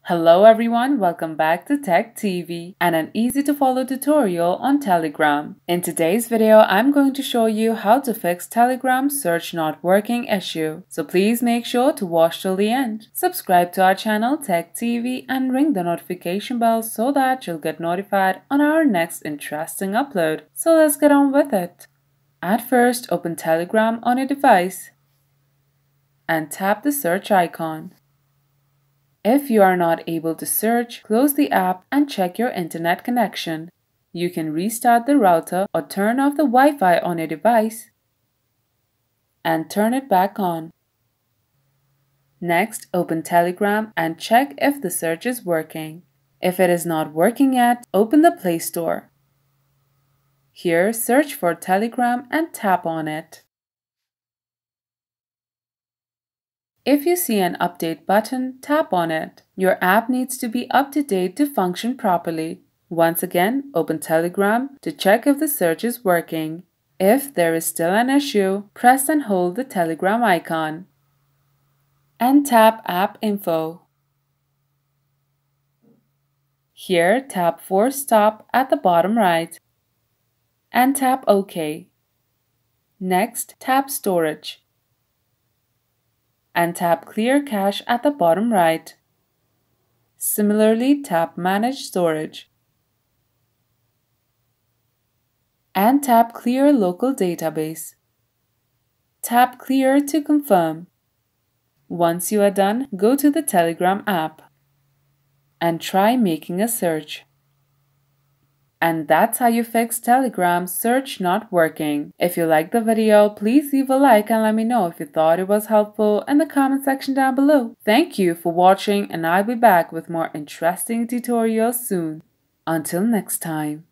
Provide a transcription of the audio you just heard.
Hello everyone, welcome back to Tech TV and an easy to follow tutorial on Telegram. In today's video, I'm going to show you how to fix Telegram's search not working issue. So please make sure to watch till the end. Subscribe to our channel Tech TV and ring the notification bell so that you'll get notified on our next interesting upload. So let's get on with it. At first, open Telegram on your device and tap the search icon. If you are not able to search, close the app and check your internet connection. You can restart the router or turn off the Wi-Fi on your device and turn it back on. Next, open Telegram and check if the search is working. If it is not working yet, open the Playstore. Here, search for Telegram and tap on it. If you see an update button, tap on it. Your app needs to be up to date to function properly. Once again, open Telegram to check if the search is working. If there is still an issue, press and hold the Telegram icon and tap App Info. Here, tap Force Stop at the bottom right and tap OK. Next, tap Storage and tap Clear Cache at the bottom right. Similarly, tap Manage Storage and tap Clear Local Database. Tap Clear to confirm. Once you are done, go to the Telegram app and try making a search. And that's how you fix Telegram's search not working. If you liked the video, please leave a like and let me know if you thought it was helpful in the comment section down below. Thank you for watching and I'll be back with more interesting tutorials soon. Until next time.